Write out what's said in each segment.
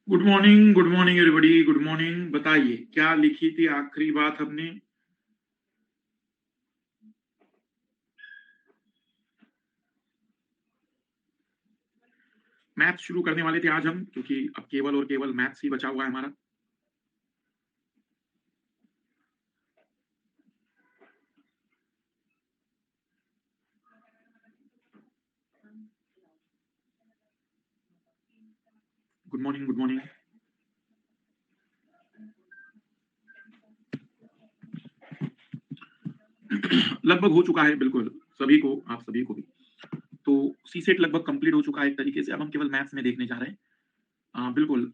Good morning everybody, good morning. बताइए क्या लिखी थी आखिरी बात हमने? मैथ्स शुरू करने वाले थे आज हम, क्योंकि अब केवल और केवल मैथ्स ही बचा हुआ है हमारा। Good morning, good morning. लगभग हो चुका है, बिल्कुल सभी को, आप सभी को भी। तो सी सेट लगभग कंप्लीट हो चुका है एक तरीके से। अब हम केवल मैथ्स में देखने जा रहे हैं। बिल्कुल।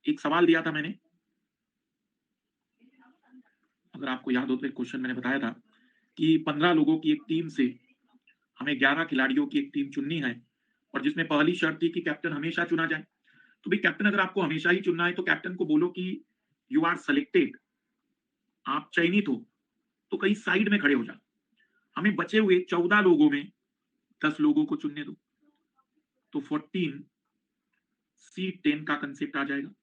एक सवाल दिया था मैंने, अगर आपको याद हो तो एक क्वेश्चन मैंने बताया था कि 15 लोगों की एक टीम से हमें 11 खिलाड़ियों की एक टीम चुननी है, और जिसमें पहली शर्त थी कि कैप्टन हमेशा चुना जाए। तो भाई कैप्टन अगर आपको हमेशा ही चुनना है तो कैप्टन को बोलो कि यू आर सेलेक्टेड, आप चयनित हो, तो कहीं साइड में खड़े हो जाओ। हमें बचे हुए 14 लोगों में 10 लोगों को चुनने दो, तो 14C10 का कंसेप्ट आ जाएगा।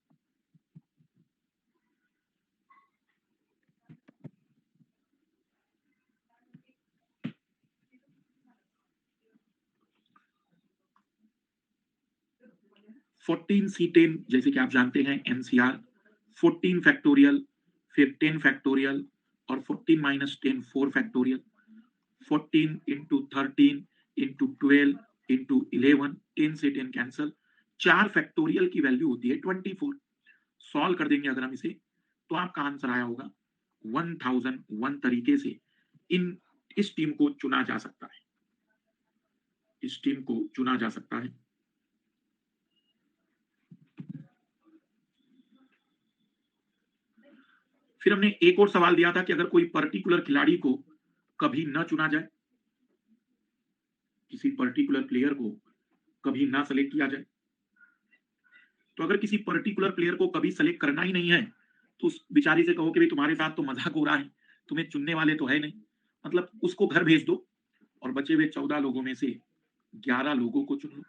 (14C10) जैसे कि आप जानते हैं एनसीआर 14 फैक्टोरियल, फिर 10 फैक्टोरियल, और 14 minus 10 4 factorial, 14 into 13 into 12 into 11, 10 से 10 कैंसल, 4 फैक्टोरियल की वैल्यू होती है 24। सॉल्व कर देंगे अगर हम इसे, तो आपका आंसर आया होगा 1001 तरीके से इस टीम को चुना जा सकता है, इस टीम को चुना जा सकता है। फिर हमने एक और सवाल दिया था कि अगर कोई पर्टिकुलर खिलाड़ी को कभी न चुना जाए, किसी पर्टिकुलर प्लेयर को कभी ना सेलेक्ट किया जाए, तो अगर किसी पर्टिकुलर प्लेयर को कभी सेलेक्ट करना ही नहीं है तो उस बेचारी से कहो कि भाई तुम्हारे साथ तो मजाक हो रहा है, तुम्हें चुनने वाले तो है नहीं, मतलब उसको घर भेज दो, और बचे हुए 14 लोगों में से 11 लोगों को चुन लो।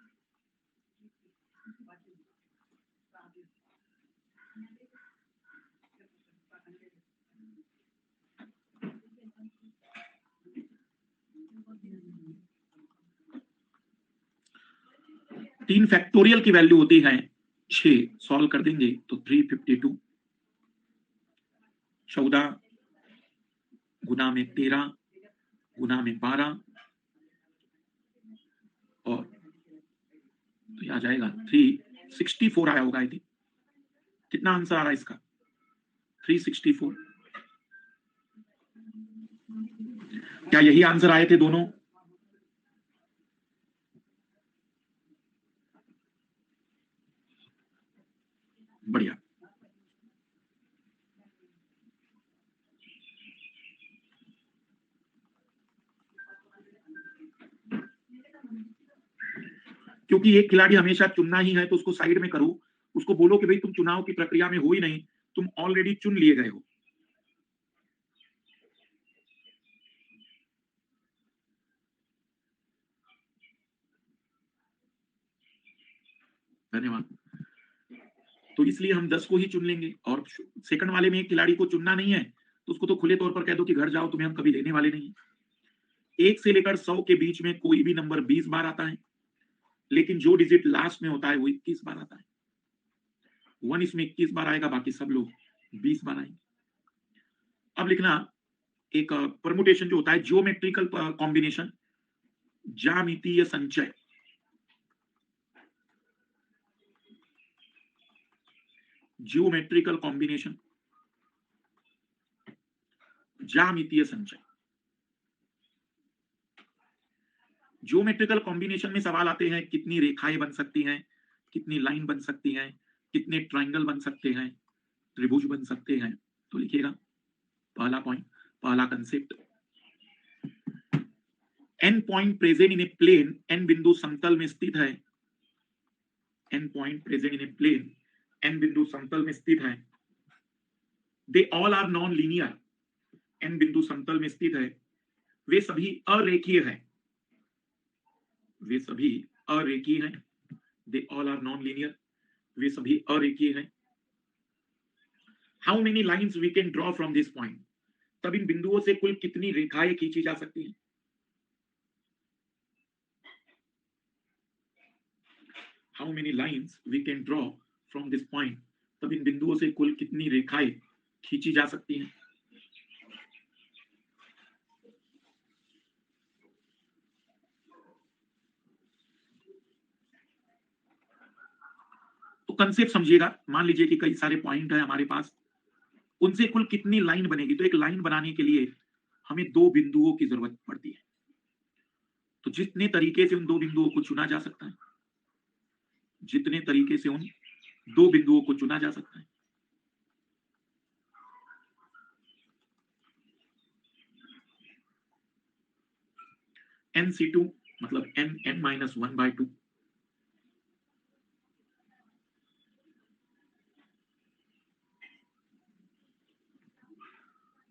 तीन फैक्टोरियल की वैल्यू होती है 6, सॉल्व कर देंगे तो 352, 14 गुना में 13 गुना में 12, और तो आ जाएगा 364 आया होगा। आई थिंक कितना आंसर आ रहा है इसका? 364। क्या यही आंसर आए थे दोनों? बढ़िया। क्योंकि एक खिलाड़ी हमेशा चुनना ही है तो उसको साइड में करो, उसको बोलो कि भाई तुम चुनाव की प्रक्रिया में हो ही नहीं, तुम ऑलरेडी चुन लिए गए हो। धन्यवाद। तो इसलिए हम 10 को ही चुन लेंगे, और सेकंड वाले में एक खिलाड़ी को चुनना नहीं है तो उसको तो खुले तौर पर कह दो कि घर जाओ, तुम्हें हम कभी लेने वाले नहीं। 1 से लेकर 100 के बीच में कोई भी नंबर 20 बार आता है, लेकिन जो डिजिट लास्ट में होता है वो 21 बार आता है। 1 इसमें 21 बार आएगा, बाकी सब लोग 20 बार आएंगे। अब लिखना एक परमुटेशन जो होता है जियोमेट्रिकल कॉम्बिनेशन, ज्यामितीय संचय। जियोमेट्रिकल कॉम्बिनेशन, ज्यामितीय संचय। जियोमेट्रिकल कॉम्बिनेशन में सवाल आते हैं कितनी रेखाएं बन सकती हैं, कितनी लाइन बन सकती हैं, कितने ट्राइंगल बन सकते हैं, त्रिभुज बन सकते हैं। तो लिखिएगा पहला पॉइंट, पहला concept, N point present in a plane, N बिंदु समतल में स्थित है, N point present in a plane, N बिंदु समतल में स्थित है। They all are non linear, N बिंदु समतल में स्थित है, वे सभी अरेखीय हैं, वे सभी अरेखीय हैं। They all are non linear. वे सभी अरेखीय हैं। How many lines we can draw from this point, तब इन बिंदुओं से कुल कितनी रेखाएं खींची जा सकती हैं। How many lines we can draw from this point, तब इन बिंदुओं से कुल कितनी रेखाएं खींची जा सकती हैं। तो कंसेप्ट समझिएगा, मान लीजिए कि कई सारे पॉइंट है हमारे पास, उनसे कुल कितनी लाइन बनेगी। तो एक लाइन बनाने के लिए हमें दो बिंदुओं की जरूरत पड़ती है। तो जितने तरीके से उन दो बिंदुओं को चुना जा सकता है, जितने तरीके से उन दो बिंदुओं को चुना जा सकता है, nc2 मतलब n-1/2,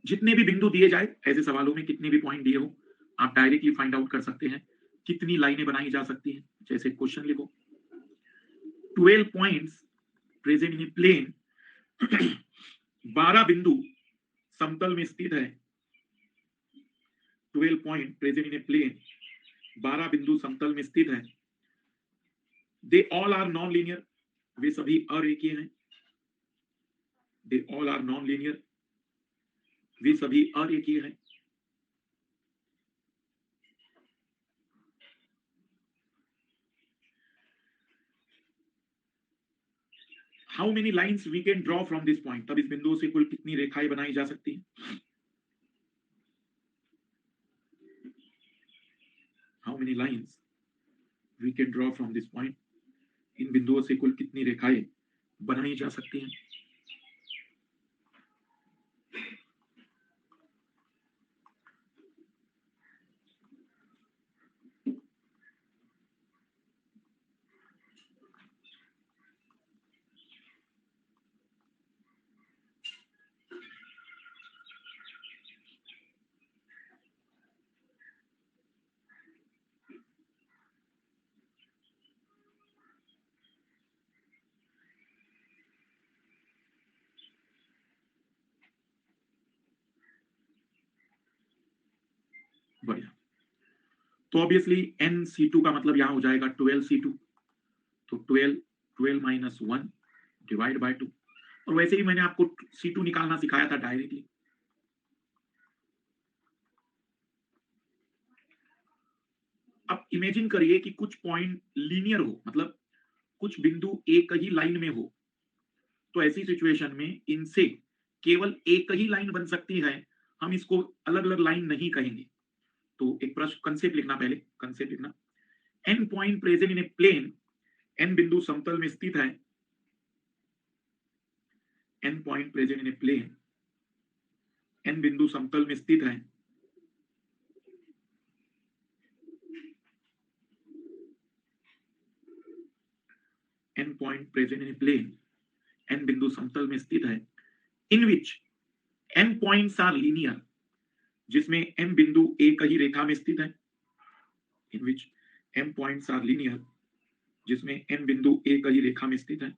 जितने भी बिंदु दिए जाए, ऐसे सवालों में कितने भी पॉइंट दिए हो, आप डायरेक्टली फाइंड आउट कर सकते हैं कितनी लाइनें बनाई जा सकती हैं। जैसे क्वेश्चन लिखो, 12 पॉइंट्स प्रेजेंट इन प्लेन 12 बिंदु समतल में स्थित है। 12 पॉइंट प्रेजेंट इन प्लेन 12 बिंदु समतल में स्थित है। They all are non linear, वे सभी अरेखीय हैं। They all are non linear, वे सभी अरेखीय हैं। How many lines we can draw from this point, तब इस बिंदु से कुल कितनी रेखाएं बनाई जा सकती हैं। How many lines we can draw from this point, इन बिंदुओं से कुल कितनी रेखाएं बनाई जा सकती हैं। बढ़िया। तो ऑब्वियसली nc2 का मतलब यहां हो जाएगा 12c2, तो 12 माइनस 1 डिवाइड बाय 2। और वैसे ही मैंने आपको c2 निकालना सिखाया था डायरेक्टली। अब इमेजिन करिए कि कुछ पॉइंट लीनियर हो, मतलब कुछ बिंदु एक ही लाइन में हो, तो ऐसी सिचुएशन में इनसे केवल एक ही लाइन बन सकती है, हम इसको अलग अलग लाइन नहीं कहेंगे। तो एक प्रश्न कंसेप्ट लिखना, पहले कंसेप्ट लिखना, n point present in a plane, n बिंदु समतल में स्थित है। n point present in a plane, n बिंदु समतल में स्थित है। n point present in a plane, n बिंदु समतल में स्थित है। In which n points are linear, जिसमें m बिंदु एक ही रेखा में स्थित है। In which m points are linear, जिसमें n बिंदु एक ही रेखा में स्थित है।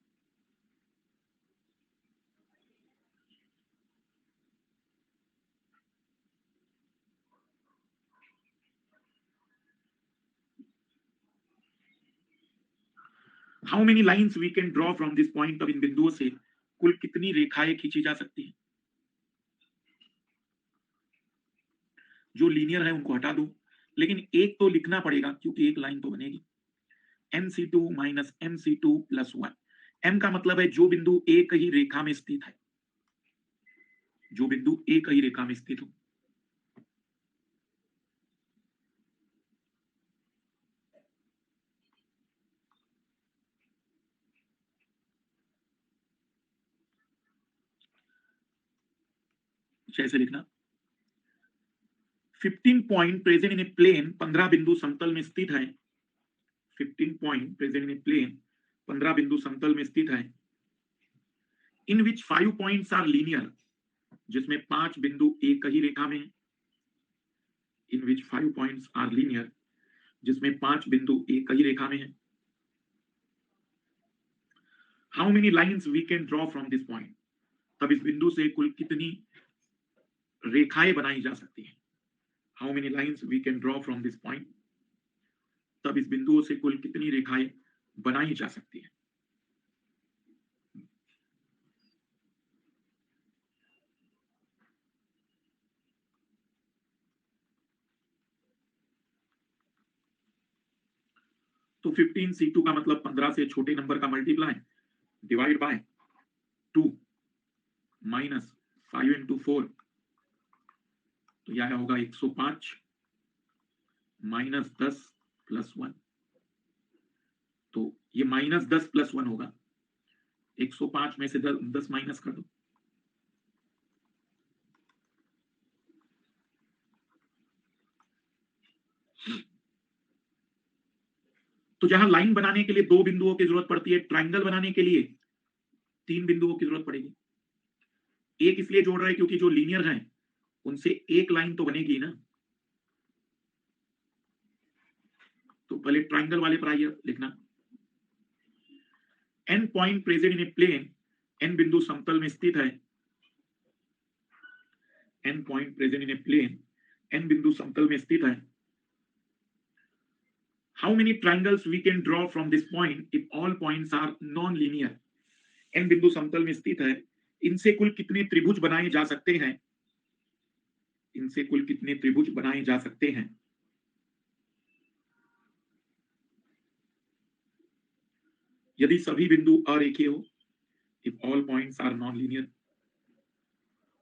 How many lines we can draw from this point, तब इन बिंदुओं से कुल कितनी रेखाएं खींची जा सकती हैं। जो लीनियर है उनको हटा दो, लेकिन एक तो लिखना पड़ेगा क्योंकि एक लाइन तो बनेगी। nc2 minus mc2 plus 1, m का मतलब है जो बिंदु एक ही रेखा में स्थित है, जो बिंदु एक ही रेखा में स्थित हो। ऐसे लिखना, 15 point present in a plane, 15 बिंदु समतल में स्थित है। 15 point present in a plane, 15 बिंदु समतल में स्थित है। In which 5 points are linear, जिसमें 5 बिंदु एक ही रेखा में है। In which 5 points are linear, जिसमें 5 बिंदु एक ही रेखा में है। How many lines we can draw from this point, तब इस बिंदु से कुल कितनी रेखाएं बनाई जा सकती हैं। How many lines we can draw from this point, तब इस बिंदुओं से कुल कितनी रेखाएं बनाई जा सकती हैं। तो 15C2 का मतलब 15 से छोटे नंबर का multiply divide by 2 minus 5 into 4, तो यह होगा 105 माइनस 10 प्लस 1, तो ये माइनस 10 प्लस 1 होगा। 105 में से 10 माइनस कर दो, तो जहां लाइन बनाने के लिए 2 बिंदुओं की जरूरत पड़ती है, ट्राइंगल बनाने के लिए 3 बिंदुओं की जरूरत पड़ेगी। एक इसलिए जोड़ रहे हैं क्योंकि जो लीनियर हैं उनसे एक लाइन तो बनेगी ना। तो पहले ट्राइंगल वाले पर आइए लिखना। N point present in a plane, N बिंदु समतल में स्थित है। N point present in a plane, N बिंदु समतल में स्थित है। How many triangles we can draw from this point if all points are non linear. N बिंदु समतल में स्थित है, इनसे कुल कितने त्रिभुज बनाए जा सकते हैं, इनसे कुल कितने त्रिभुज बनाए जा सकते हैं। यदि सभी बिंदु अरेखीय हो, if all points are non linear,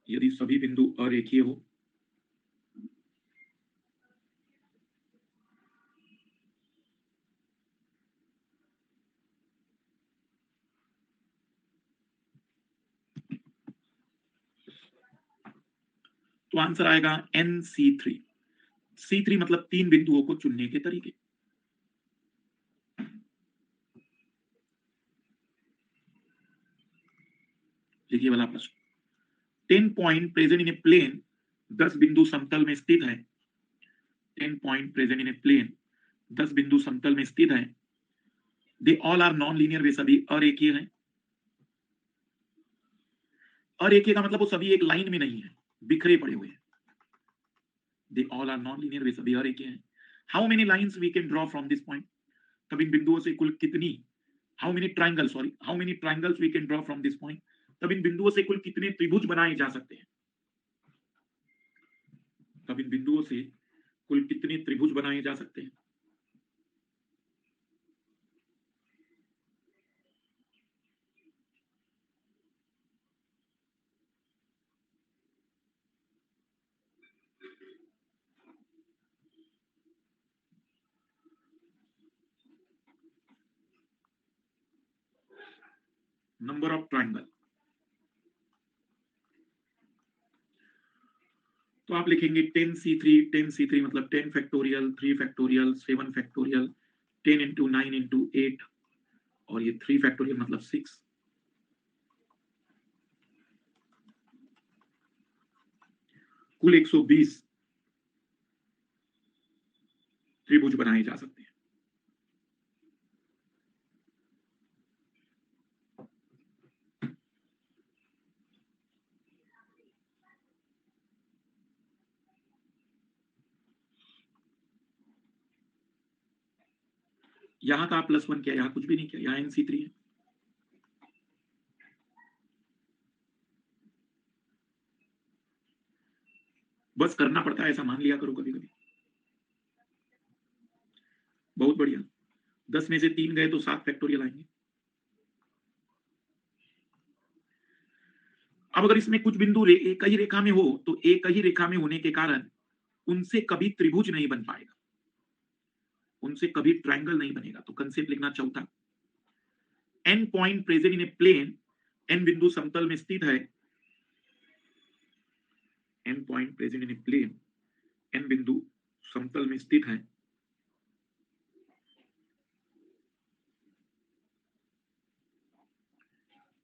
यदि सभी बिंदु अरेखीय हो, तो आंसर आएगा NC3। C3 मतलब 3 बिंदुओं को चुनने के तरीके। देखिए वाला प्रश्न, 10 point present in a plane, 10 बिंदु समतल में स्थित है। 10 point present in a plane, 10 बिंदु समतल में स्थित है। They all are non linear, वे सभी अरेखीय हैं। अरेखीय का मतलब वो सभी एक लाइन में नहीं है, बिखरे पड़े हुए हैं। They all are non linear, वे सभी अरेखीय हैं। How many lines we can draw from this point, तब इन बिंदुओं से कुल कितनी, how many triangles we can draw from this point, तब इन बिंदुओं से कुल कितने त्रिभुज बनाए जा सकते हैं। तब इन बिंदुओं से कुल कितने त्रिभुज बनाए जा सकते हैं। नंबर ऑफ ट्राइंगल, तो आप लिखेंगे 10C3, 10C3 मतलब 10 factorial, 3 factorial, 7 factorial, 10 into 9 into 8, और ये 3 फैक्टोरियल मतलब 6। कुल 120 त्रिभुज बनाए जा सकते हैं। यहां का +1 किया, यहां कुछ भी नहीं किया, यहां NC3 है। बस करना पड़ता है, ऐसा मान लिया करो कभी कभी। बहुत बढ़िया, 10 में से 3 गए तो 7 फैक्टोरियल आएंगे। अब अगर इसमें कुछ बिंदु एक ही रेखा में हो, तो एक ही रेखा में होने के कारण उनसे कभी त्रिभुज नहीं बन पाएगा, उनसे कभी ट्रायंगल नहीं बनेगा। तो कंसेप्ट लिखना चौथा, N point present in a plane, N बिंदु समतल में स्थित है। N point present in a plane, N बिंदु समतल में स्थित है।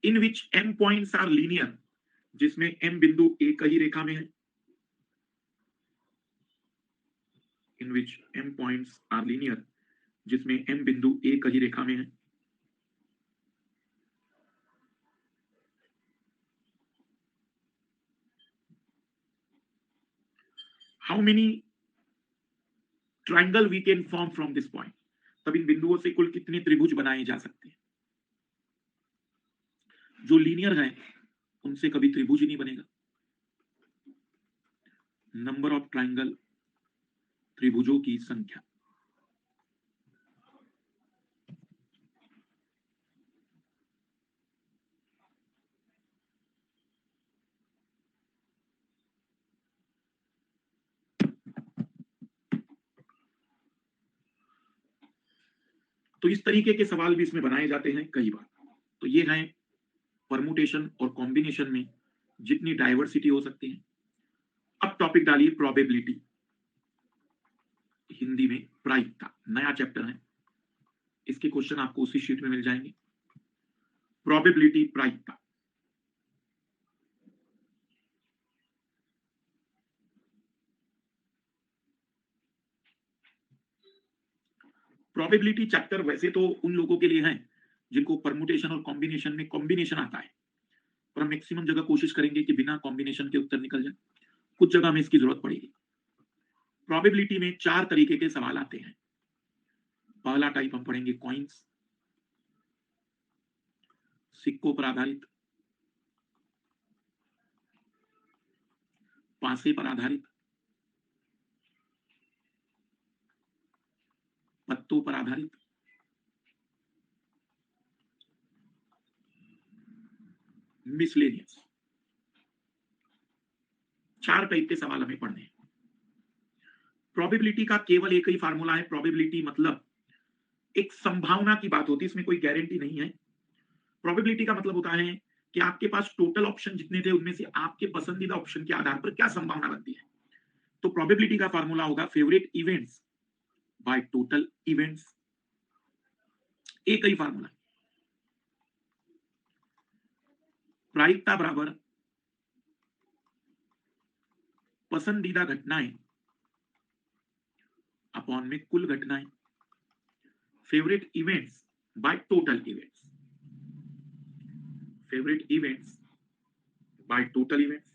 In which m points are linear, जिसमें m बिंदु एक ही रेखा में है। In which m points are linear, जिसमें m बिंदु एक ही रेखा में है। How many triangle we can form from this point, तब इन बिंदुओं से कुल कितने त्रिभुज बनाए जा सकते हैं। जो लीनियर है उनसे कभी त्रिभुज ही नहीं बनेगा। नंबर ऑफ ट्राइंगल, त्रिभुजों की संख्या। तो इस तरीके के सवाल भी इसमें बनाए जाते हैं कई बार। तो ये है परमुटेशन और कॉम्बिनेशन में जितनी डाइवर्सिटी हो सकती है। अब टॉपिक डालिए प्रोबेबिलिटी, हिंदी में प्रायिकता, नया चैप्टर है, इसके क्वेश्चन आपको उसी शीट में मिल जाएंगे। प्रोबेबिलिटी, प्रायिकता। प्रोबेबिलिटी चैप्टर वैसे तो उन लोगों के लिए है जिनको परमुटेशन और कॉम्बिनेशन में कॉम्बिनेशन आता है, पर हम मैक्सिमम जगह कोशिश करेंगे कि बिना कॉम्बिनेशन के उत्तर निकल जाए। कुछ जगह में इसकी जरूरत पड़ेगी। प्रोबेबिलिटी में 4 तरीके के सवाल आते हैं। पहला टाइप हम पढ़ेंगे कॉइन्स, सिक्कों पर आधारित, पासे पर आधारित, पत्तों पर आधारित, मिसलेनियस। 4 टाइप के सवाल हमें पढ़ने हैं। प्रोबेबिलिटी का केवल एक ही फार्मूला है। प्रोबेबिलिटी मतलब एक संभावना की बात होती है, इसमें कोई गारंटी नहीं है। प्रोबेबिलिटी का मतलब होता है कि आपके पास टोटल ऑप्शन जितने थे उनमें से आपके पसंदीदा ऑप्शन के आधार पर क्या संभावना बनती है। तो प्रोबेबिलिटी का फार्मूला होगा favourite events by total events. एक ही फार्मूला। प्रायिकता बराबर पसंदीदा घटनाएं अपॉन में कुल घटनाएं। Favourite events by total events, favourite events by total events.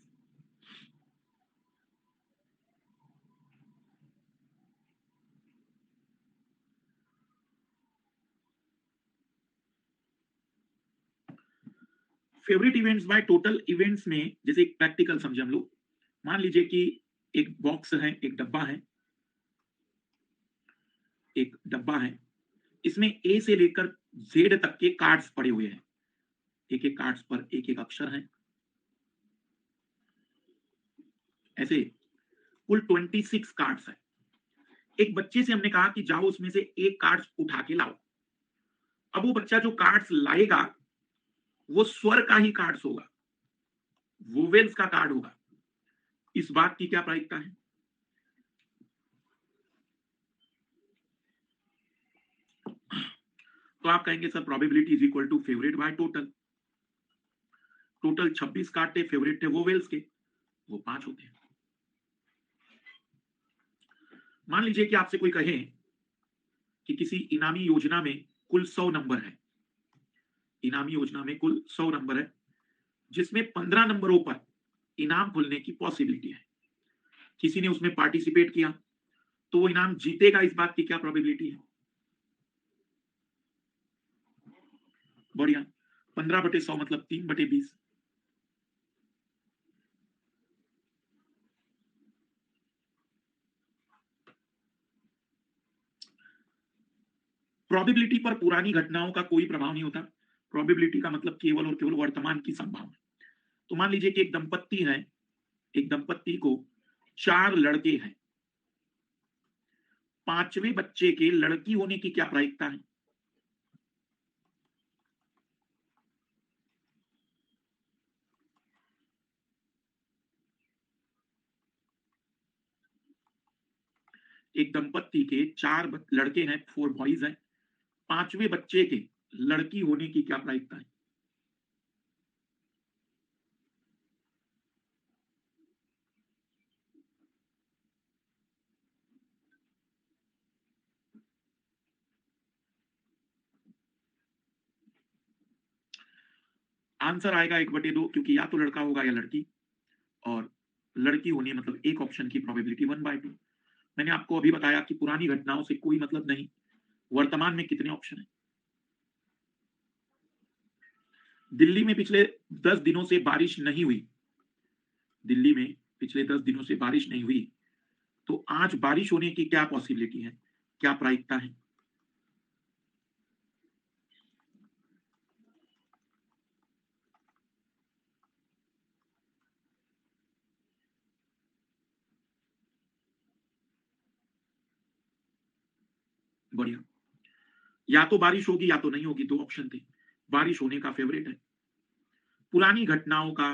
Favourite events by total events में जैसे एक प्रैक्टिकल समझे हम लोग। मान लीजिए कि एक बॉक्स है, एक डब्बा है, एक डब्बा है, इसमें ए से लेकर जेड तक के कार्ड्स पड़े हुए हैं। एक एक कार्ड्स पर एक एक अक्षर है। ऐसे कुल 26 कार्ड्स है। एक बच्चे से हमने कहा कि जाओ उसमें से एक कार्ड्स उठा के लाओ। अब वो बच्चा जो कार्ड्स लाएगा वो स्वर का ही कार्ड्स होगा, वोवेल्स का कार्ड होगा। इस बात की क्या प्रायिकता है? तो आप कहेंगे sir probability is equal to favourite by total. Total 26 card थे, फेवरेट थे वोवेल्स के, वो 5 होते हैं। मान लीजिए कि आपसे कोई कहे कि किसी इनामी योजना में कुल 100 नंबर है। इनामी योजना में कुल 100 नंबर है, जिसमें 15 नंबरों पर इनाम खुलने की पॉसिबिलिटी है। किसी ने उसमें पार्टिसिपेट किया तो वो इनाम जीतेगा, इस बात की क्या प्रोबेबिलिटी है? बढ़िया। 15/100 मतलब 3/20। प्रोबेबिलिटी पर पुरानी घटनाओं का कोई प्रभाव नहीं होता। प्रोबेबिलिटी का मतलब केवल और केवल वर्तमान की संभावना। तो मान लीजिए कि एक दंपत्ति है, एक दंपत्ति को 4 लड़के हैं। 5वें बच्चे के लड़की होने की क्या प्रायिकता है? एक दंपत्ति के 4 लड़के हैं, 4 बॉयज हैं। 5वें बच्चे के लड़की होने की क्या प्रायिकता है? आंसर आएगा 1/2, क्योंकि या तो लड़का होगा या लड़की। और लड़की होने मतलब एक ऑप्शन की प्रोबेबिलिटी 1/2। मैंने आपको अभी बताया कि पुरानी घटनाओं से कोई मतलब नहीं, वर्तमान में कितने ऑप्शन है। दिल्ली में पिछले 10 दिनों से बारिश नहीं हुई, दिल्ली में पिछले 10 दिनों से बारिश नहीं हुई, तो आज बारिश होने की क्या पॉसिबिलिटी है, क्या प्रायिकता है? बढ़िया। या तो बारिश होगी या तो नहीं होगी, दो ऑप्शन थे। बारिश होने का फेवरेट है। पुरानी घटनाओं का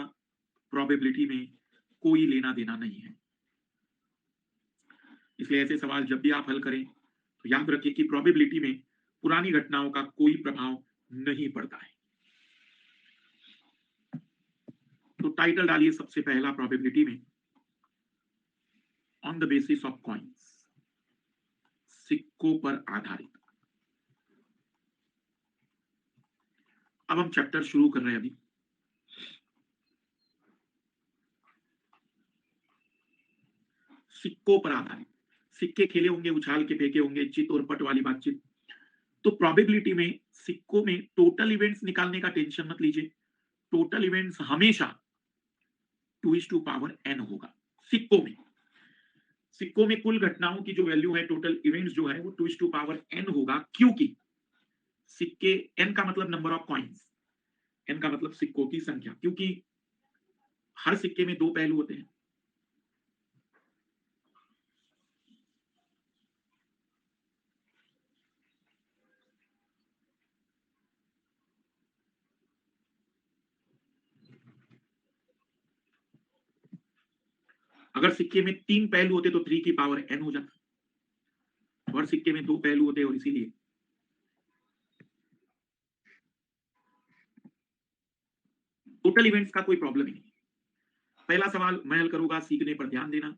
प्रोबेबिलिटी में कोई लेना देना नहीं है। इसलिए ऐसे सवाल जब भी आप हल करें तो याद रखिए कि प्रोबेबिलिटी में पुरानी घटनाओं का कोई प्रभाव नहीं पड़ता है। तो टाइटल डालिए सबसे पहला प्रोबेबिलिटी में, on the basis of coins, सिक्कों पर आधारित। अब हम चैप्टर शुरू कर रहे हैं अभी। सिक्कों पर आधारित, सिक्के खेले होंगे, उछाल के फेंके होंगे, चित और पट वाली बातचीत। तो प्रोबेबिलिटी में सिक्कों में टोटल इवेंट्स निकालने का टेंशन मत लीजिए। टोटल इवेंट्स हमेशा 2:n होगा। सिक्कों में, सिक्कों में कुल घटनाओं की जो वैल्यू है, टोटल इवेंट्स जो है वो 2:n होगा, क्योंकि सिक्के, n का मतलब नंबर ऑफ कॉइन्स, n का मतलब सिक्कों की संख्या, क्योंकि हर सिक्के में दो पहलू होते हैं। अगर सिक्के में तीन पहलू होते तो 3n हो जाता। हर सिक्के में दो पहलू होते और इसीलिए टोटल इवेंट्स का कोई प्रॉब्लम ही नहीं। पहला सवाल मैं हल करूंगा, सीखने पर ध्यान देना।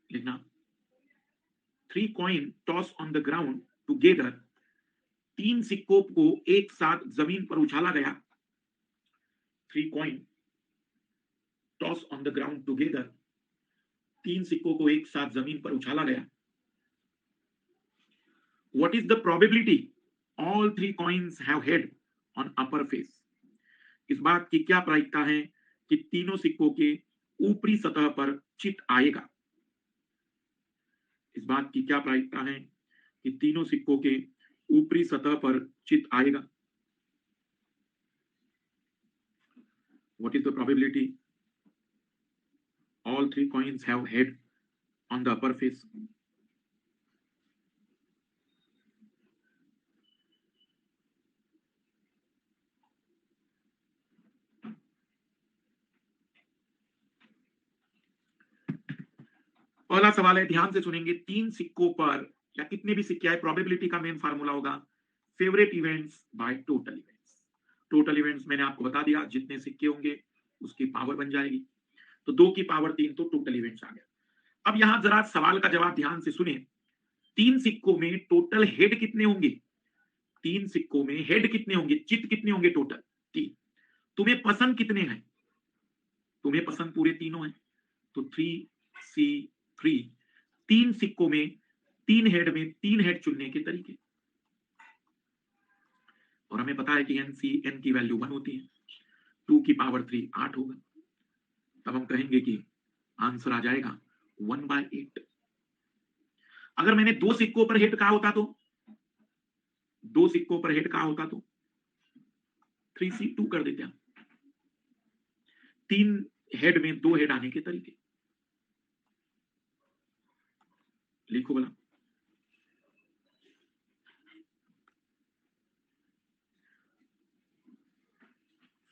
लिखना, 3 coin toss on the ground together, तीन सिक्कों को एक साथ जमीन पर उछाला गया। 3 coin toss on the ground together, तीन सिक्कों को एक साथ जमीन पर उछाला गया। What is the probability all three coins have head on upper face? इस बात की क्या प्रायिकता है कि तीनों सिक्कों के ऊपरी सतह पर चित आएगा? इस बात की क्या प्रायिकता है कि तीनों सिक्कों के ऊपरी सतह पर चित आएगा? What is the probability all three coins have head on the upper face? पहला सवाल है, ध्यान से सुनेंगे। तीन सिक्कों पर या कितने भी सिक्के आए, प्रोबेबिलिटी का मेन फार्मूला होगा favourite events by total events. Total events मैंने आपको बता दिया, जितने सिक्के होंगे उसकी पावर बन जाएगी। तो 2 की पावर 3 तो टोटल इवेंट्स आ गया। अब यहां जरा सवाल का जवाब ध्यान से सुने। तीन सिक्कों में टोटल हेड कितने होंगे? तीन सिक्कों में हेड कितने होंगे, चित कितने होंगे टोटल? 3। तुम्हें पसंद कितने हैं? तुम्हें पसंद पूरे तीनों हैं, तो 3C3। तीन सिक्कों में तीन हेड में तीन हेड चुनने के तरीके, और हमें पता है कि n की वैल्यू 1 होती है। 2 की पावर 3 8 होगा। तब हम कहेंगे कि आंसर आ जाएगा 1/8। अगर मैंने दो सिक्कों पर हेड कहा होता तो, दो सिक्कों पर हेड कहा होता तो 3C2 कर देते हम। तीन हेड में दो हेड आने के तरीके, लिखो बोला।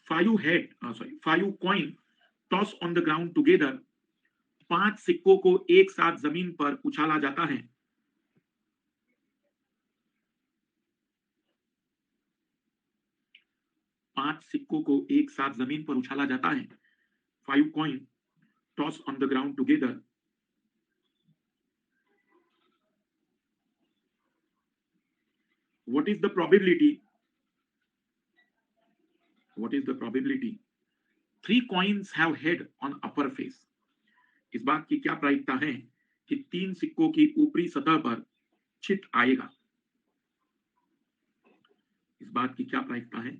5 coin toss on the ground together, पांच सिक्कों को एक साथ जमीन पर उछाला जाता है। पांच सिक्कों को एक साथ जमीन पर उछाला जाता है। 5 coin toss on the ground together, what is the probability, what is the probability 3 coins have head on upper face. इस बात की क्या प्रायिकता है कि 3 सिक्कों की ऊपरी सतह पर चित आएगा? इस बात की क्या प्रायिकता है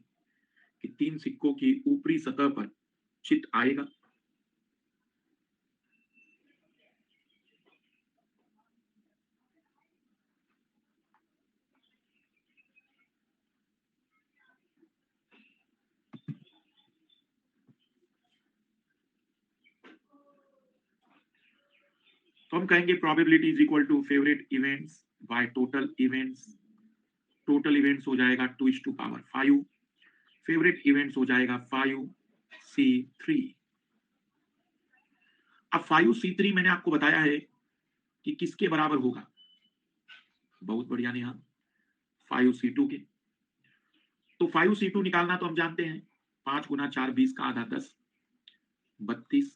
कि 3 सिक्कों की ऊपरी सतह पर चित आएगा? तो हम कहेंगे probability is equal to favourite events by total events. Total events हो जाएगा 2:5। फेवरेट इवेंट्स हो जाएगा 5C3। अब 5C3 मैंने आपको बताया है कि किसके बराबर होगा? बहुत बढ़िया नेहा, 5C2 के। तो 5C2 निकालना तो हम जानते हैं, 5 गुना 4 20 का आधा 10, 32।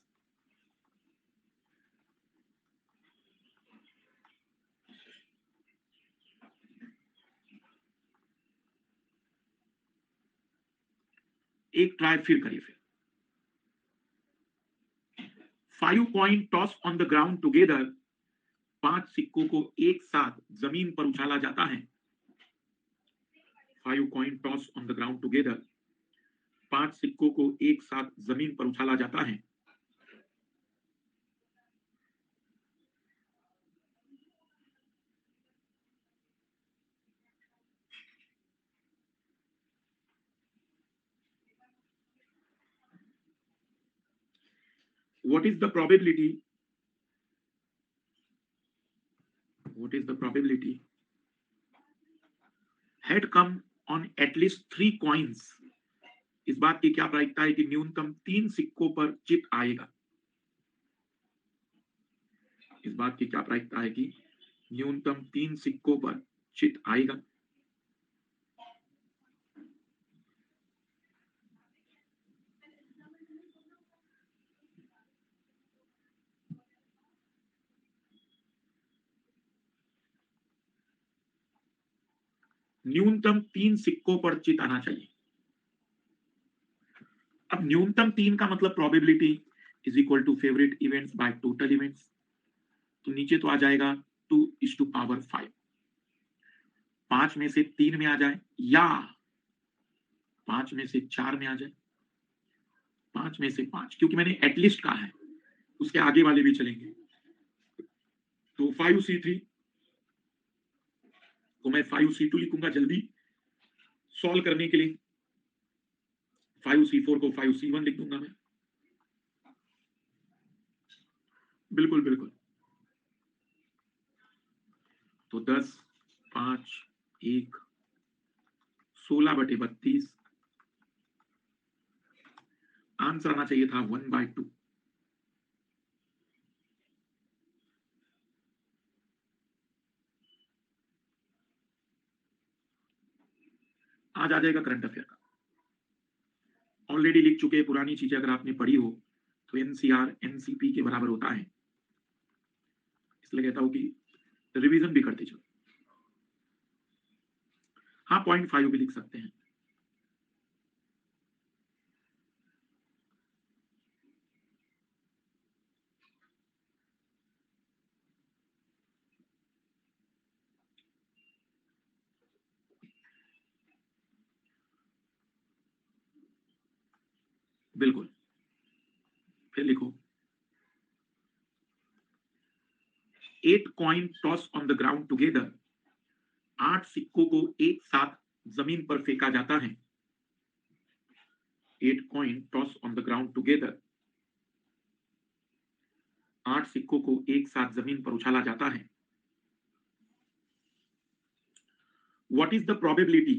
एक ट्राई फिर करिए। फिर 5 coin toss on the ground together. 5 सिक्कों को एक साथ जमीन पर उछाला जाता है। 5 coin toss on the ground together. 5 सिक्कों को एक साथ जमीन पर उछाला जाता है। What is the probability? What is the probability? Had come on at least 3 coins. इस बात की क्या प्रायिकता है कि न्यूनतम 3 सिक्कों पर चित आएगा? इस बात की क्या प्रायिकता है कि न्यूनतम 3 सिक्कों पर चित आएगा? न्यूनतम 3 सिक्कों पर चित आना चाहिए। अब न्यूनतम 3 का मतलब probability is equal to favourite events by total events. तो नीचे तो आ जाएगा 2:5। 5 में से 3 में आ जाए या 5 में से 4 में आ जाए, 5 में से 5, क्योंकि मैंने एटलीस्ट कहा है, उसके आगे वाले भी चलेंगे। तो 5C3 को मैं 5C2 लिखूंगा जल्दी सॉल्व करने के लिए। 5C4 को 5C1 लिख दूंगा मैं। बिल्कुल बिल्कुल। तो 10, 5, 1, 16/32। आंसर आना चाहिए था 1/2। आज आ जाएगा करंट अफेयर का। ऑलरेडी लिख चुके पुरानी चीजें अगर आपने पढ़ी हो तो एनसीआर एनसीपी के बराबर होता है, इसलिए कहता हूं कि रिवीजन भी करते चलो। हाँ, 0.5 भी लिख सकते हैं। बिल्कुल, फिर लिखो 8 coin toss on the ground together. 8 सिक्कों को एक साथ जमीन पर फेंका जाता है। 8 coin toss on the ground together. 8 सिक्कों को एक साथ जमीन पर उछाला जाता है। What is the probability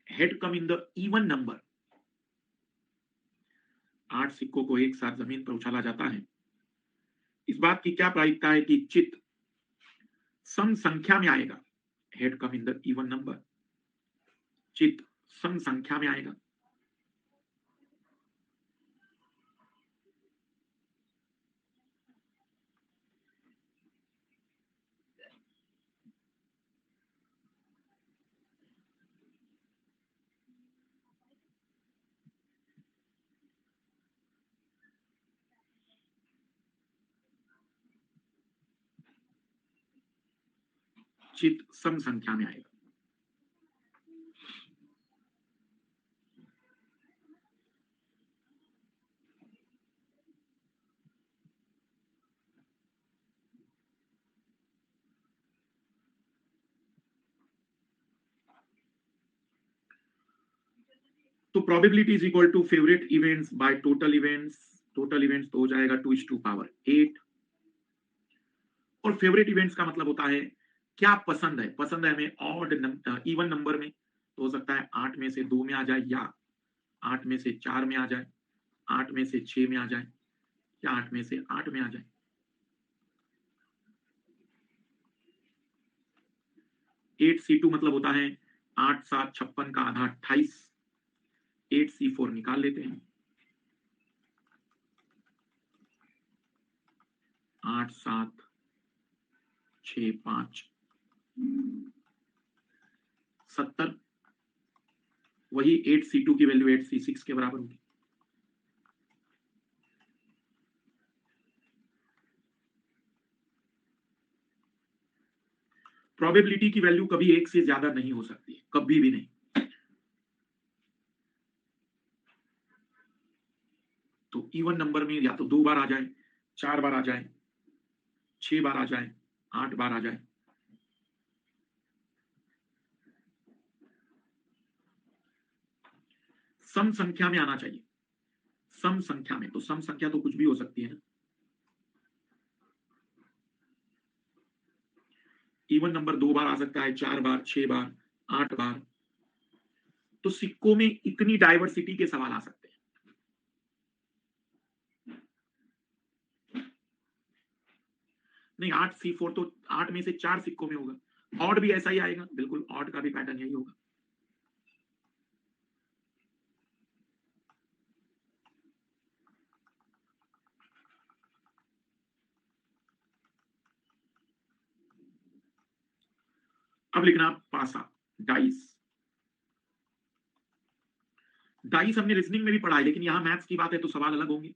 had come in the even number? 8 सिक्कों को एक साथ जमीन पर उछाला जाता है। इस बात की क्या प्रायिकता है कि चित सम संख्या में आएगा? had come in the even number। चित सम संख्या में आएगा। निश्चित सम संख्या में आएगा। तो probability is equal to favourite events by total events. Total events तो हो जाएगा 2:8। और फेवरेट इवेंट्स का मतलब होता है क्या पसंद है। पसंद है हमें ऑड इवन नंबर में, तो हो सकता है 8 में से 2 में आ जाए, या 8 में से 4 में आ जाए, 8 में से 6 में आ जाए, या 8 में से 8 में आ जाए। 8C2 मतलब होता है 8 7 56 का आधा 28। 8C4 निकाल लेते हैं। 8 7 6 5 70। वही 8C2 की वैल्यू 8C6 के बराबर होगी। प्रोबेबिलिटी की वैल्यू कभी 1 से ज्यादा नहीं हो सकती है, कभी भी नहीं। तो इवन नंबर में या तो 2 बार आ जाए, 4 बार आ जाए, 6 बार आ जाए, 8 बार आ जाए। सम संख्या में आना चाहिए। सम संख्या में, तो सम संख्या तो कुछ भी हो सकती है ना। इवन नंबर 2 बार आ सकता है, 4 बार, 6 बार, 8 बार। तो सिक्कों में इतनी डाइवर्सिटी के सवाल आ सकते हैं। नहीं, 8C4 तो 8 में से 4 सिक्कों में होगा। ऑड भी ऐसा ही आएगा, बिल्कुल ऑड का भी पैटर्न यही होगा। अब लिखना पासा, डाइस। डाइस हमने रीजनिंग में भी पढ़ा है, लेकिन यहां मैथ्स की बात है तो सवाल अलग होंगे।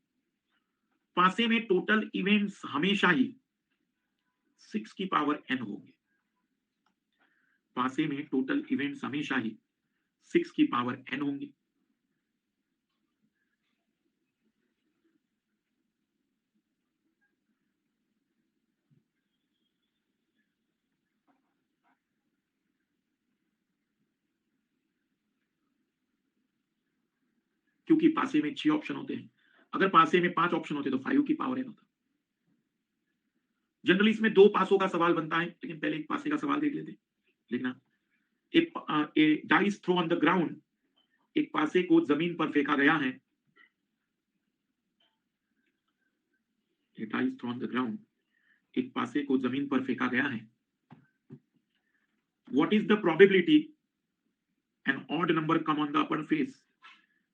पासे में टोटल इवेंट्स हमेशा ही 6 की पावर n होंगे। पासे में टोटल इवेंट्स हमेशा ही 6 की पावर n होंगे। क्योंकि पासे में 6 ऑप्शन होते हैं। अगर पासे में 5 ऑप्शन होते तो 5 की पावर n होता। जनरली इसमें 2 पासों का सवाल बनता है, लेकिन पहले एक पासे का सवाल देख लेते। लिखना, एक dice throw on the ground. एक पासे को जमीन पर फेंका गया है। Dice throw on the ground, एक पासे को जमीन पर फेंका गया है। What is the probability an odd number come on the upper face.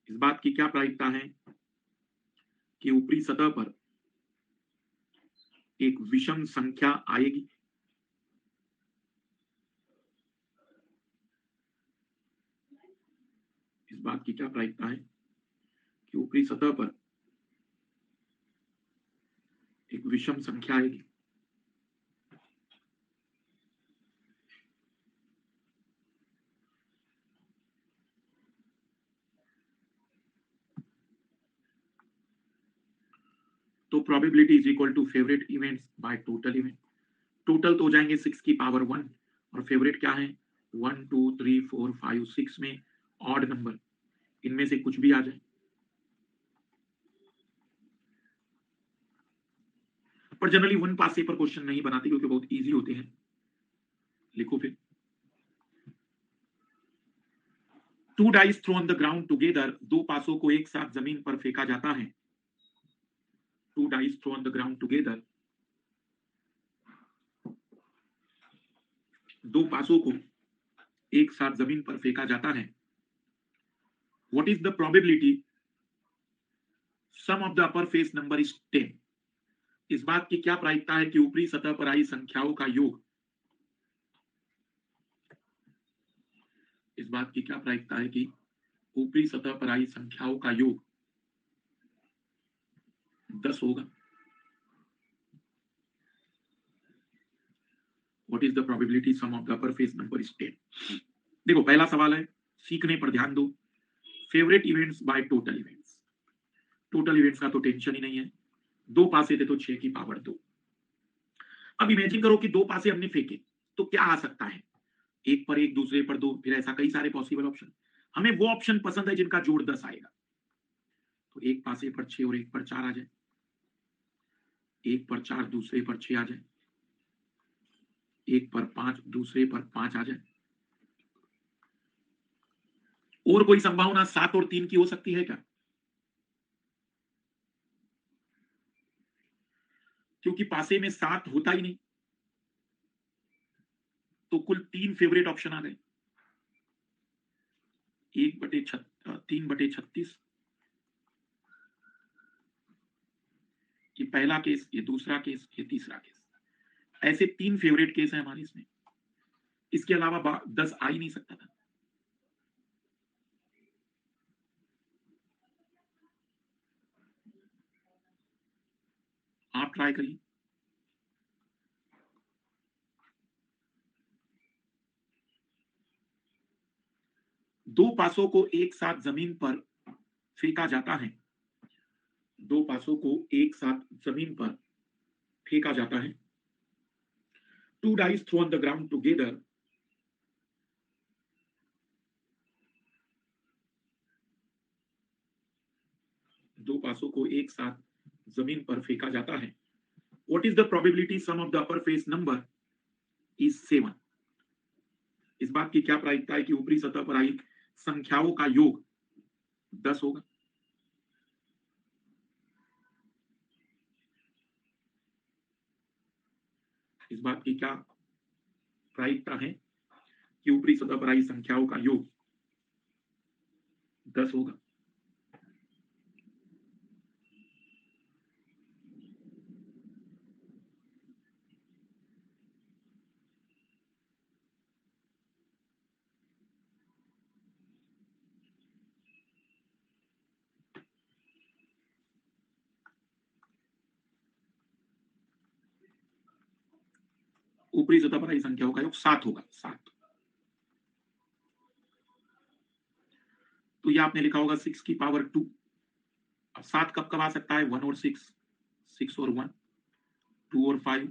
इस बात की क्या प्रायिकता है कि ऊपरी सतह पर एक विषम संख्या आएगी। इस बात की क्या प्रायिकता है कि ऊपरी सतह पर एक विषम संख्या आएगी। तो probability is equal to favourite events by total event. Total तो हो जाएंगे 6 की पावर 1, और फेवरेट क्या है 1 2 3 4 5 6 में ऑड नंबर, इनमें से कुछ भी आ जाए। पर जनरली वन पासे पर क्वेश्चन नहीं बनाते क्योंकि बहुत इजी होते हैं। लिखो फिर, 2 dice throw on the ground together. 2 पासों को एक साथ जमीन पर फेंका जाता है। 2 dice throw on the ground together. 2 पासों को एक साथ जमीन पर फेंका जाता है। What is the probability sum of the upper face number is 10। इस बात की क्या प्रायिकता है कि ऊपरी सतह पर आई संख्याओं का योग। इस बात की क्या प्रायिकता है कि ऊपरी सतह पर आई संख्याओं का योग 10 होगा। What is the probability sum of the upper face number is 10। देखो पहला सवाल है, सीखने पर ध्यान दो, favourite events by total events. Total events का तो टेंशन ही नहीं है, दो पासे थे तो 6 की पावर 2। अब इमेजिन करो कि दो पासे हमने फेंके तो क्या आ सकता है, एक पर एक, दूसरे पर दो, फिर ऐसा कई सारे पॉसिबल ऑप्शन। हमें वो ऑप्शन पसंद है जिनका जोड़ 10 आएगा। तो एक पासे पर 6 और एक पर 4 आ जाए, एक पर 4 दूसरे पर 6 आ जाए, एक पर 5 दूसरे पर 5 आ जाए। और कोई संभावना 7 और 3 की हो सकती है क्या? क्योंकि पासे में 7 होता ही नहीं, तो कुल 3 फेवरेट ऑप्शन आ गए, 3/36, ये पहला केस, ये दूसरा केस, ये तीसरा केस। ऐसे 3 फेवरेट केस है हमारे इसमें, इसके अलावा 10 आ ही नहीं सकता था। आप ट्राई करिए। दो पासों को एक साथ जमीन पर फेंका जाता है, दो पासों को एक साथ जमीन पर फेंका जाता है। Two dice throw on the ground together, दो पासों को एक साथ जमीन पर फेंका जाता है। What is the probability sum of the upper face number is 7। इस बात की क्या प्रायिकता है कि ऊपरी सतह पर आई संख्याओं का योग 10 होगा। इस बात की क्या प्रायिकता है कि ऊपरी सतह पर आई संख्याओं का योग 10 होगा। ऊपरी सतह पर आई संख्याओं का योग 7 होगा, 7। तो ये आपने लिखा होगा 6 की पावर 2। अब 7 कब कब आ सकता है? 1 और 6, 6 और 1, 2 और 5।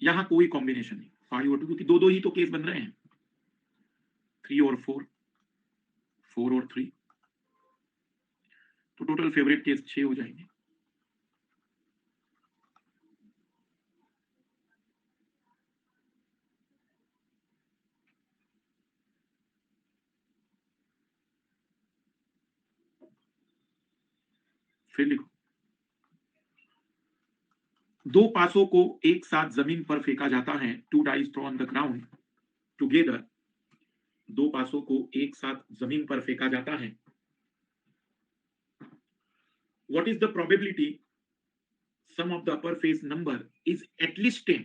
यहां कोई कॉम्बिनेशन नहीं 5 और 2, क्योंकि दो दो ही तो केस बन रहे हैं। 3 और 4, 4 और 3, तो टोटल फेवरेट केस 6 हो जाएंगे। फिर लिखो, दो पासों को एक साथ जमीन पर फेंका जाता है, two dice throw on the ground together, दो पासों को एक साथ जमीन पर फेंका जाता है। What is the probability sum of the upper face number is at least 10।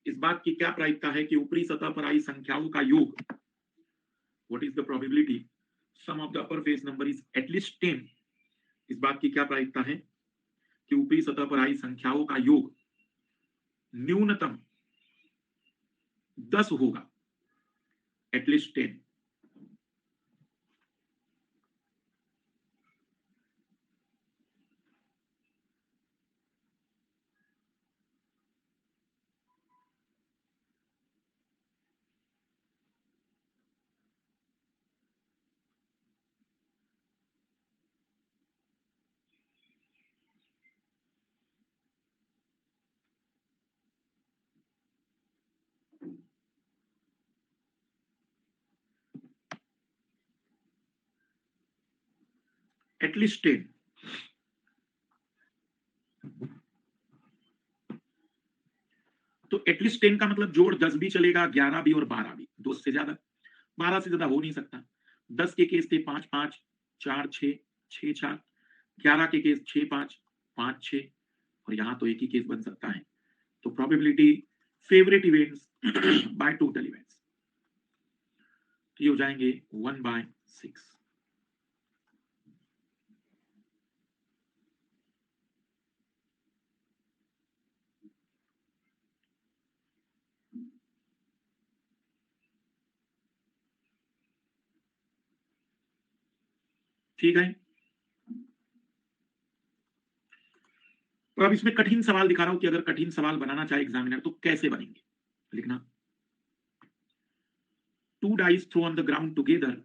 इस बात की क्या प्रायिकता है कि ऊपरी सतह पर आई संख्याओं का योग, what is the probability sum of the upper face number is at least 10। इस बात की क्या प्रायिकता है कि ऊपरी सतह पर आई संख्याओं का योग न्यूनतम 10 होगा, एटलीस्ट 10। एटलीस्ट 10। तो एटलीस्ट 10 का मतलब जोड़ 10 भी चलेगा, 11 भी और 12 भी, दो से ज्यादा, 12 से ज्यादा हो नहीं सकता। 10 के केस थे 5 5, 4 6, 6 4, 11 के केस 6 5, 5 6, और यहां तो एक ही केस बन सकता है। तो probability favourite events by total events, ये हो जाएंगे 1/6। ठीक है। तो अब इसमें कठिन सवाल दिखा रहा हूं कि अगर कठिन सवाल बनाना चाहे एग्जामिनर तो कैसे बनेंगे। लिखना, 2 dice throw on the ground together,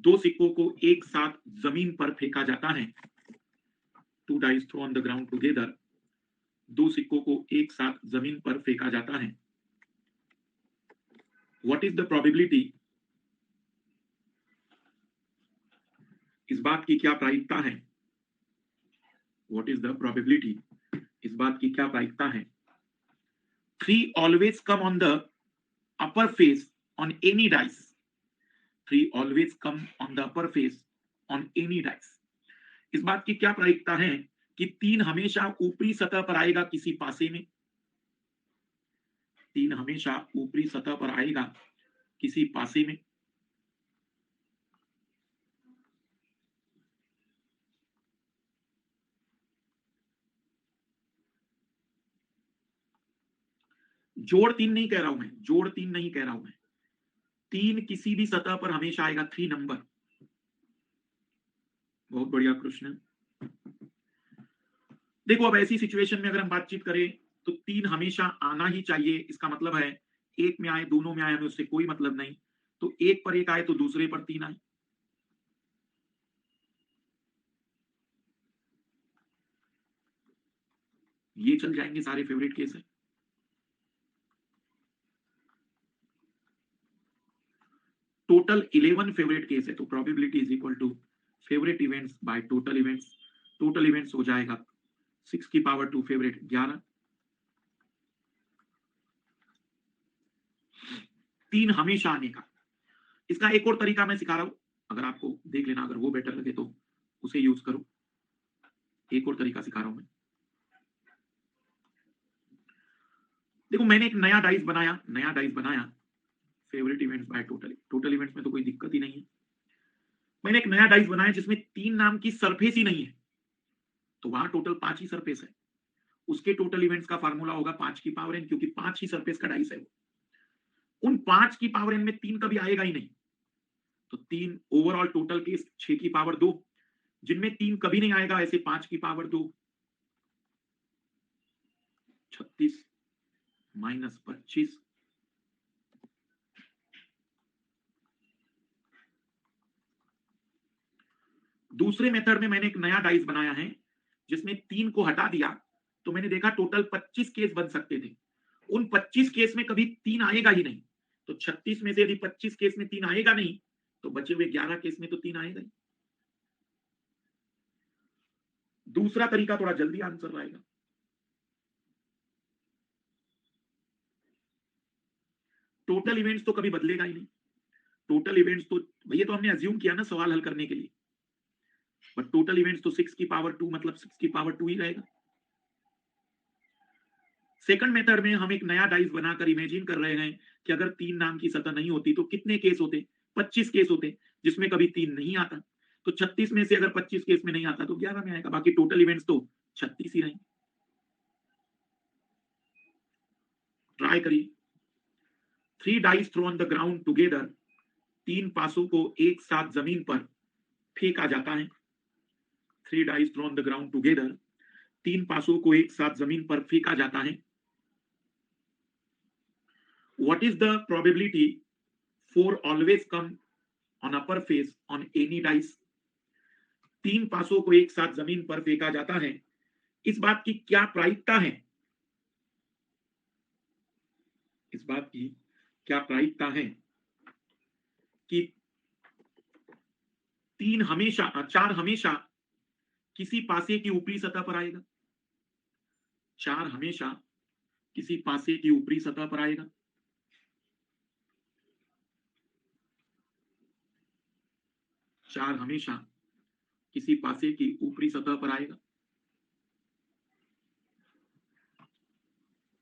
2 सिक्कों को एक साथ जमीन पर फेंका जाता है। 2 dice throw on the ground together, 2 सिक्कों को एक साथ जमीन पर फेंका जाता है। व्हाट इज द प्रोबेबिलिटी, इस बात की क्या प्रायिकता है। व्हाट इज द प्रोबेबिलिटी, इस बात की क्या प्रायिकता है। 3 always come on the upper face on any dice, 3 always come on the upper face on any dice. इस बात की क्या प्रायिकता है कि 3 हमेशा ऊपरी सतह पर आएगा किसी पासे में, 3 हमेशा ऊपरी सतह पर आएगा किसी पासे में। जोड़ 3 नहीं कह रहा हूं मैं, जोड़ 3 नहीं कह रहा हूं मैं, 3 किसी भी सतह पर हमेशा आएगा, 3 नंबर। बहुत बढ़िया प्रश्न। देखो अब ऐसी सिचुएशन में अगर हम बातचीत करें तो 3 हमेशा आना ही चाहिए। इसका मतलब है एक में आए, दोनों में आए, हमें उससे कोई मतलब नहीं। तो एक पर एक आए तो दूसरे पर 3 आए। ये चल जाएंगे, सारे फेवरेट केस है। टोटल 11 फेवरेट केस है, तो probability is equal to favourite events by total events. Total events हो जाएगा 6 की पावर 2 फेवरेट 11। 3 हमेशा आने का। इसका एक और तरीका मैं सिखा रहा हूं, अगर आपको देख लेना, अगर वो बेटर लगे तो उसे यूज करो। एक और तरीका सिखा रहा हूं मैं। देखो मैंने एक नया डाइस बनाया, नया डाइस बनाया, favourite events by total, total events में तो कोई दिक्कत ही नहीं है। मैंने एक नया डाइस बनाया जिसमें 3 नाम की सरफेस ही नहीं है, तो वहां टोटल 5 ही सरफेस है। उसके टोटल इवेंट्स का फार्मूला होगा 5 की पावर n, क्योंकि 5 ही सरफेस का डाइस है वो। उन 5 की पावर n में 3 कभी आएगा ही नहीं, तो 3 ओवरऑल टोटल केस 6 की पावर 2, जिनमें 3 कभी नहीं आएगा, ऐसे 5 की पावर 2, 36 माइनस 25। दूसरे मेथड में मैंने एक नया डाइस बनाया है जिसमें 3 को हटा दिया, तो मैंने देखा टोटल 25 केस बन सकते थे। उन 25 केस में कभी 3 आएगा ही नहीं, तो 36 में से यदि 25 केस में 3 आएगा नहीं, तो बचे हुए 11 केस में तो 3 आएगा ही। दूसरा तरीका थोड़ा जल्दी आंसर आएगा। टोटल इवेंट्स तो कभी बदलेगा ही नहीं, टोटल इवेंट्स तो भैया तो हमने अज्यूम किया ना सवाल हल करने के लिए, बट टोटल इवेंट्स तो 6 की पावर 2 मतलब 6 की पावर 2 ही रहेगा। सेकंड मेथड में हम एक नया डाइस बनाकर इमेजिन कर रहे हैं कि अगर 3 नाम की सतह नहीं होती तो कितने केस होते, 25 केस होते, जिसमें कभी 3 नहीं आता। तो 36 में से अगर 25 केस में नहीं आता तो 11 में आएगा, बाकी टोटल इवेंट्स तो 36 ही रहेंगे। ट्राई करिए। 3 dice throw on the ground together, 3 पासों को एक साथ जमीन पर फेंका जाता है। 3 dice throw on the ground together, 3 पासों को एक साथ जमीन पर फेंका जाता है। What is the probability 4 always come on upper face on any dice? 3 पासों को एक साथ जमीन पर फेंका जाता है, इस बात की क्या प्रायिकता है, इस बात की क्या प्रायिकता है कि 4 हमेशा किसी पासे की ऊपरी सतह पर आएगा, 4 हमेशा किसी पासे की ऊपरी सतह पर आएगा। 4 हमेशा किसी पासे की ऊपरी सतह पर आएगा।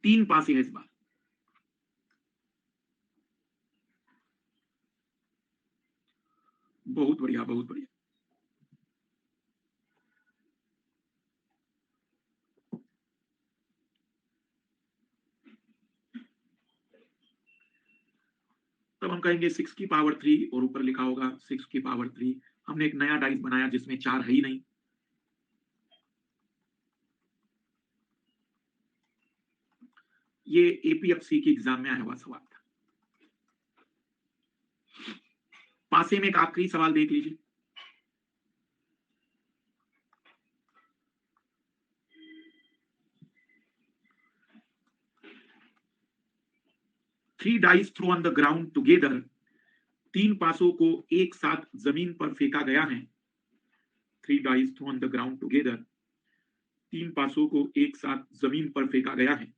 3 पासे है इस बार। बहुत बढ़िया, बहुत बढ़िया। तब हम कहेंगे 6 की पावर 3 और ऊपर लिखा होगा 6 की पावर 3 हमने एक नया डाइस बनाया जिसमें 4 है ही नहीं। ये एपीएफसी की एग्जाम में आया हुआ सवाल था। पासे में एक आखिरी सवाल देख लीजिए। Three dice throw on the ground together, 3 पासों को एक साथ जमीन पर फेंका गया है। Three dice throw on the ground together, 3 पासों को एक साथ जमीन पर फेंका गया है।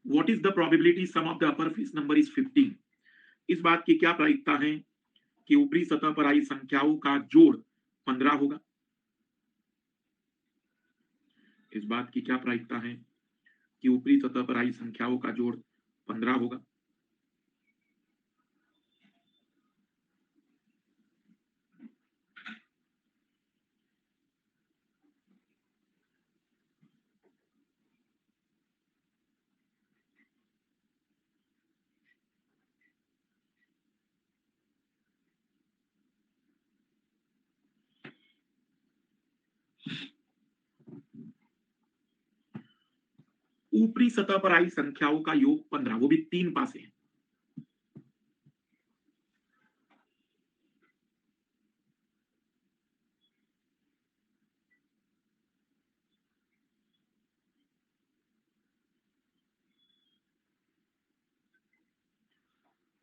What is the probability sum of the upper face number is 15? इस बात की क्या प्रायिकता है कि ऊपरी सतह पर आई संख्याओं का जोड़ 15 होगा? इस बात की क्या प्रायिकता है कि ऊपरी सतह पर आई संख्याओं का जोड़ 15 होगा? ऊपरी सतह पर आई संख्याओं का योग 15, वो भी 3 पासे हैं।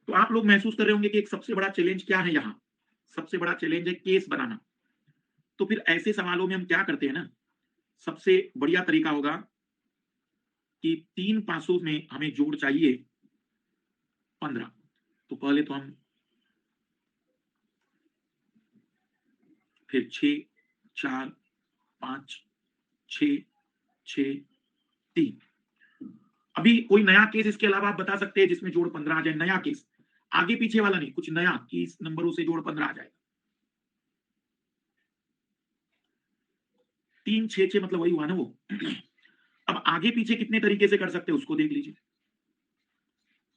तो आप लोग महसूस कर रहे होंगे कि एक सबसे बड़ा चैलेंज क्या है यहां? सबसे बड़ा चैलेंज है केस बनाना। तो फिर ऐसे सवालों में हम क्या करते हैं ना, सबसे बढ़िया तरीका होगा कि 3 पासों में हमें जोड़ चाहिए 15। तो पहले तो हम फिर 6, 4, 5, 6, 6, 3। अभी कोई नया केस इसके अलावा आप बता सकते हैं जिसमें जोड़ 15 आ जाए? नया केस, आगे पीछे वाला नहीं, कुछ नया कि इस नंबरों से जोड़ 15 आ जाएगा। 3, 6, 6 मतलब वही हुआ ना वो। अब आगे पीछे कितने तरीके से कर सकते हैं उसको देख लीजिए।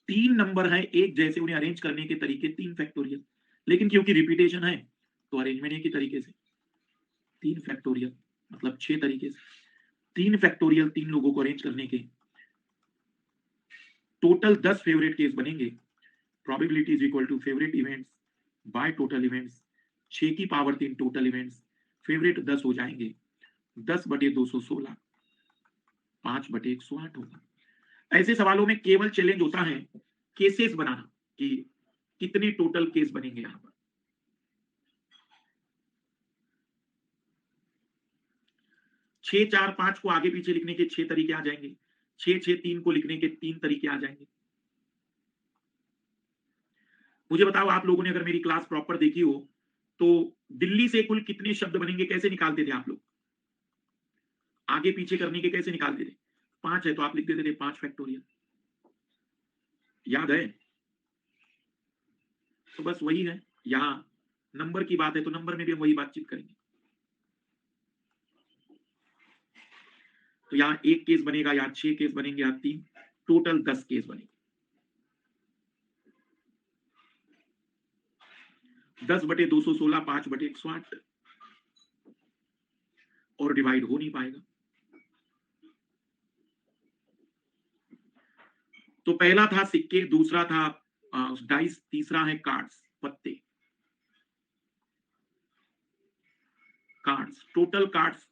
3 नंबर है एक जैसे, उन्हें अरेंज करने के तरीके 3 फैक्टोरियल, लेकिन क्योंकि रिपीटेशन है तो अरेंजमेंट एक ही तरीके से 3 फैक्टोरियल मतलब 6 तरीके से 3 फैक्टोरियल 3 लोगों को अरेंज करने के टोटल 10 फेवरेट केस बनेंगे। Probability is equal to favourite events by total events, 6 की पावर 3 टोटल इवेंट्स, फेवरेट 10 हो जाएंगे, 10/216, 5/108 होगा। ऐसे सवालों में केवल चैलेंज होता है केसेस बनाना कि कितने टोटल केस बनेंगे यहां पर। 6, 4, 5 को आगे पीछे लिखने के 6 तरीके आ जाएंगे, 6, 6, 3 को लिखने के 3 तरीके आ जाएंगे। मुझे बताओ, आप लोगों ने अगर मेरी क्लास प्रॉपर देखी हो तो दिल्ली से कुल कितने शब्द बनेंगे कैसे निकालते थे आप लोग? आगे पीछे करने के कैसे निकालते थे? 5 है तो आप लिख देते थे 5 फैक्टोरियल। याद है? तो बस वही है, यहां नंबर की बात है तो नंबर में भी हम वही बातचीत करेंगे। तो यहाँ 1 केस बनेगा, यहाँ 6 केस बनेंगे, यहाँ 3, टोटल 10 केस बनेंगे। 10/216, 5/108 और डिवाइड हो नहीं पाएगा। तो पहला था सिक्के, दूसरा था डाइस, तीसरा है कार्ड्स, पत्ते। Cards, total cards